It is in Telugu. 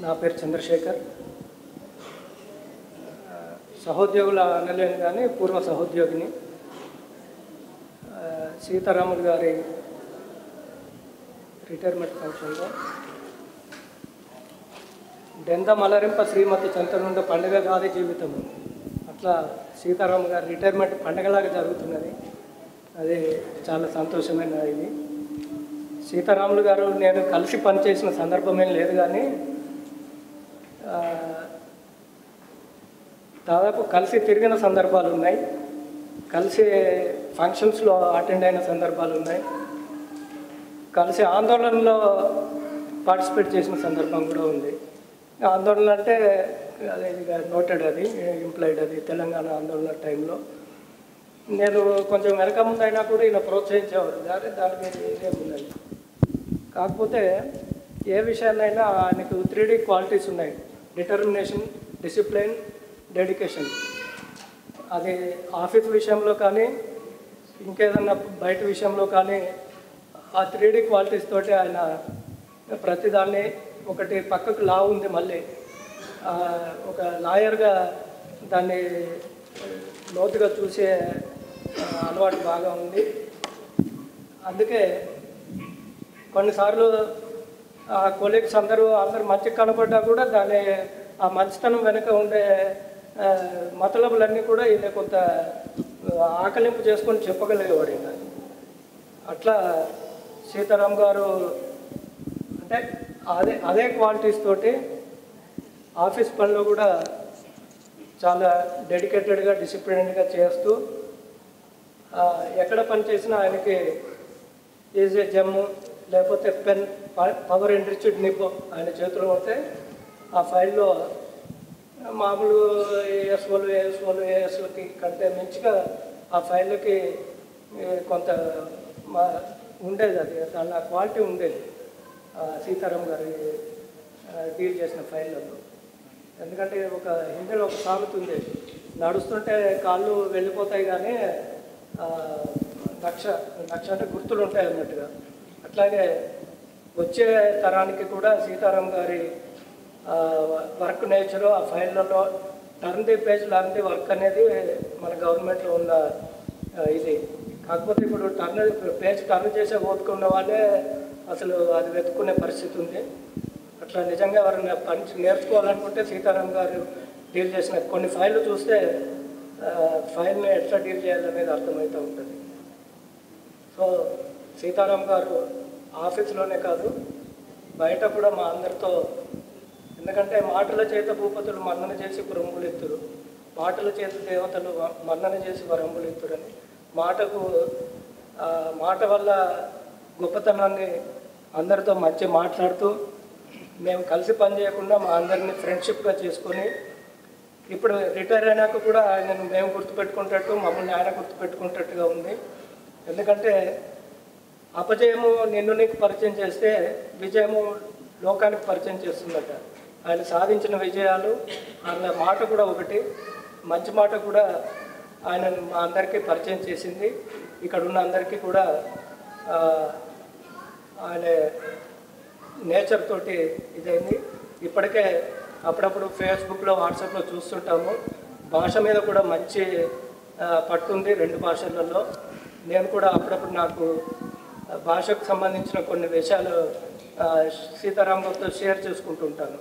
నా పేరు చంద్రశేఖర్. సహోద్యోగుల అనలేను కానీ పూర్వ సహోద్యోగిని. సీతారాములు గారి రిటైర్మెంట్ ఫంక్షన్లో డెంద మలరింప శ్రీమతి చంతనుండ పండుగ కాదే జీవితము, అట్లా సీతారాము గారి రిటైర్మెంట్ పండుగలాగా జరుగుతున్నది. అది చాలా సంతోషమైన ఇది. సీతారాములు గారు నేను కలిసి పనిచేసిన సందర్భం ఏం లేదు, కానీ దాదాపు కలిసి తిరిగిన సందర్భాలు ఉన్నాయి, కలిసి ఫంక్షన్స్లో అటెండ్ అయిన సందర్భాలు ఉన్నాయి, కలిసి ఆందోళనలో పార్టిసిపేట్ చేసిన సందర్భం కూడా ఉంది. ఆందోళన అంటే అదే నోటెడ్, అది ఇంప్లాయిడ్, అది తెలంగాణ ఆందోళన టైంలో నేను కొంచెం వెనక ముందు అయినా కూడా ఈయన ప్రోత్సహించేవారు. దానికి ఇదేముందండి. కాకపోతే ఏ విషయాన్నైనా ఆయనకు 3D క్వాలిటీస్ ఉన్నాయి: డిటర్మినేషన్, డిసిప్లిన్, డెడికేషన్. అది ఆఫీస్ విషయంలో కానీ ఇంకేదన్నా బయట విషయంలో కానీ ఆ 3D క్వాలిటీస్ తోటి ఆయన ప్రతిదాన్ని, ఒకటి పక్కకు లా ఉంది, మళ్ళీ ఒక లాయర్గా దాన్ని లోతుగా చూసే అలవాటు బాగా ఉంది. అందుకే కొన్నిసార్లు ఆ కొలీగ్స్ అందరూ మంచిగా కనపడ్డా కూడా దాన్ని ఆ మంచితనం వెనుక ఉండే మతలబులన్నీ కూడా ఈయన కొంత ఆకలింపు చేసుకొని చెప్పగలిగేవాడు. ఈయన అట్లా సీతారాం గారు అంటే అదే క్వాలిటీస్ తోటి ఆఫీస్ పనిలో కూడా చాలా డెడికేటెడ్గా, డిసిప్లిన్డ్గా చేస్తూ ఎక్కడ పని చేసినా ఆయనకి ఈజీ జమ్ము లేకపోతే పెన్, పవర్ ఎన్రిచ్డ్ నిబ్బో ఆయన చేతిలో ఉంటే ఆ ఫైల్లో మామూలు ఏఎస్ఓలకి కంటే మంచిగా ఆ ఫైళ్ళకి కొంత ఉండేది. అది దాని క్వాలిటీ ఉండేది సీతారాం గారి డీల్ చేసిన ఫైళ్ళలో. ఎందుకంటే ఒక హిందీలో ఒక సామెత ఉంది, నడుస్తుంటే కాళ్ళు వెళ్ళిపోతాయి కానీ నక్ష అంటే గుర్తులు ఉంటాయి అన్నట్టుగా. అట్లాగే వచ్చే తరానికి కూడా సీతారాం గారి వర్క్ నేచరు ఆ ఫైళ్ళలో టర్న్ ది పేజ్ లాంటి వర్క్ అనేది మన గవర్నమెంట్లో ఉన్న ఇది. కాకపోతే ఇప్పుడు పేజ్ టర్న్ చేసే ఓపుకున్న వాళ్ళే అసలు అది వెతుక్కునే పరిస్థితి ఉంది. అట్లా నిజంగా ఎవరైనా పని నేర్చుకోవాలనుకుంటే సీతారాం గారు డీల్ చేసిన కొన్ని ఫైళ్ళు చూస్తే ఫైల్ని ఎట్లా డీల్ చేయాలనేది అర్థమవుతూ ఉంటుంది. సో సీతారాం గారు ఆఫీస్లోనే కాదు, బయట కూడా మా అందరితో, ఎందుకంటే మాటల చేత భూపతులు మన్నన చేసి వరంబులెత్తురు, మాటల చేత దేవతలు మన్నన చేసి వరంబులెత్తురని, మాట వల్ల గొప్పతనాన్ని అందరితో మంచి మాట్లాడుతూ మేము కలిసి పని చేయకుండా మా అందరినీ ఫ్రెండ్షిప్గా చేసుకొని ఇప్పుడు రిటైర్ అయినాక కూడా ఆయనను మేము గుర్తుపెట్టుకుంటట్టు, మమ్మల్ని ఆయన గుర్తుపెట్టుకుంటట్టుగా ఉంది. ఎందుకంటే అపజయము నిన్ను నీకు పరిచయం చేస్తే విజయము లోకానికి పరిచయం చేస్తుందట. ఆయన సాధించిన విజయాలు, ఆయన మాట కూడా ఒకటి మంచి మాట కూడా ఆయన మా అందరికీ పరిచయం చేసింది. ఇక్కడ ఉన్న అందరికీ కూడా ఆయన నేచర్ తోటి ఇదైంది. ఇప్పటికే అప్పుడప్పుడు ఫేస్బుక్లో, వాట్సాప్లో చూస్తుంటాము. భాష మీద కూడా మంచి పట్టుంది, 2 భాషలలో. నేను కూడా అప్పుడప్పుడు నాకు భాషకు సంబంధించిన కొన్ని విషయాలు సీతారాం గారితో షేర్ చేసుకుంటూ ఉంటాను.